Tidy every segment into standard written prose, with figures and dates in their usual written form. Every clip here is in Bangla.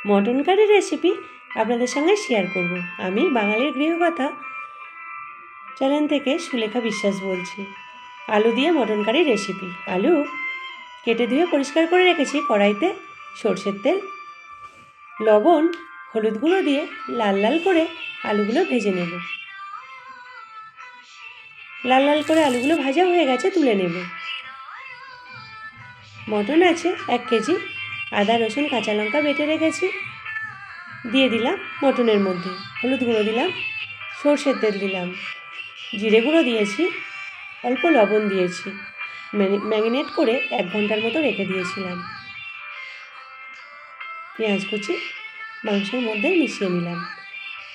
মটন কারি রেসিপি আপনাদের সঙ্গে শেয়ার করব। আমি বাঙালির গৃহকথা চ্যানেল থেকে সুলেখা বিশ্বাস বলছি। আলু দিয়ে মটন কারি রেসিপি। আলু কেটে ধুয়ে পরিষ্কার করে রেখেছি। কড়াইতে সরষের তেল, লবণ, হলুদ গুঁড়ো দিয়ে লাল লাল করে আলুগুলো ভেজে নেব। লাল লাল করে আলুগুলো ভাজা হয়ে গেছে, তুলে নেব। মটন আছে 1 কেজি। আদা রসুন কাঁচা লঙ্কা বেটে রেখেছি, দিয়ে দিলাম মটনের মধ্যে। হলুদ গুঁড়ো দিলাম, সরষের তেল দিলাম, জিরে গুঁড়ো দিয়েছি, অল্প লবণ দিয়েছি। ম্যারিনেট করে 1 ঘন্টার মতো রেখে দিয়েছিলাম। পেঁয়াজ কুচি মাংসের মধ্যে মিশিয়ে নিলাম।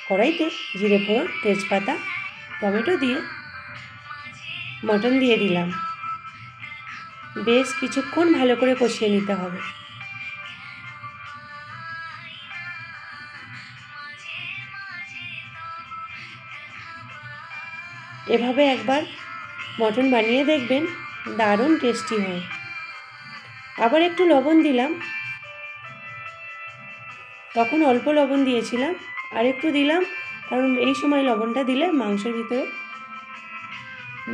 কড়াইতে জিরে ফোড়ন, তেজপাতা, টমেটো দিয়ে মটন দিয়ে দিলাম। বেশ কিছুক্ষণ ভালো করে কষিয়ে নিতে হবে। এভাবে একবার মটন বানিয়ে দেখবেন, দারুণ টেস্টি হয়। আবার একটু লবণ দিলাম, তখন অল্প লবণ দিয়েছিলাম, আর একটু দিলাম, কারণ এই সময় লবণটা দিলে মাংসের ভিতরে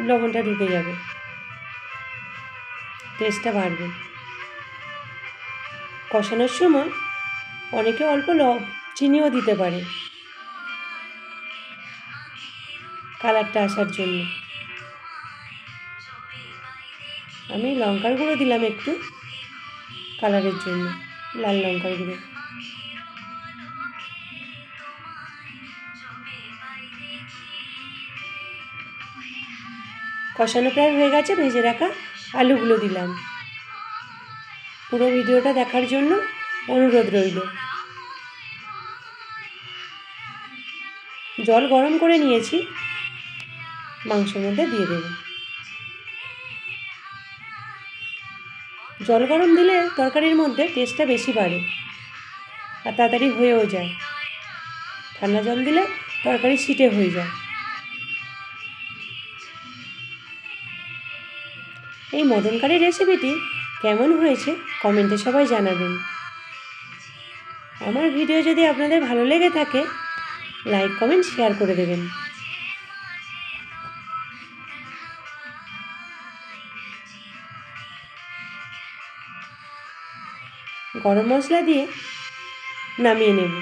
লবণটা ঢুকে যাবে, টেস্টটা বাড়বে। কষানোর সময় অনেকে অল্প চিনিও দিতে পারে কালারটা আসার জন্য। আমি লঙ্কার গুঁড়ো দিলাম একটু কালারের জন্য, লাল লঙ্কার গুঁড়ো। কষানো প্রায় হয়ে গেছে, ভেজে রাখা আলুগুলো দিলাম। পুরো ভিডিওটা দেখার জন্য অনুরোধ রইল। জল গরম করে নিয়েছি, মাংসের মধ্যে দিয়ে দেব। জল গরম দিলে তরকারির মধ্যে টেস্টটা বেশি বাড়ে আর তাড়াতাড়ি হয়েও যায়। ঠান্ডা জল দিলে তরকারি ছিটে হয়ে যায়। এই মটন কারি রেসিপিটি কেমন হয়েছে কমেন্টে সবাই জানাবেন। আমার ভিডিও যদি আপনাদের ভালো লেগে থাকে, লাইক কমেন্ট শেয়ার করে দেবেন। গরম মশলা দিয়ে নামিয়ে নেব।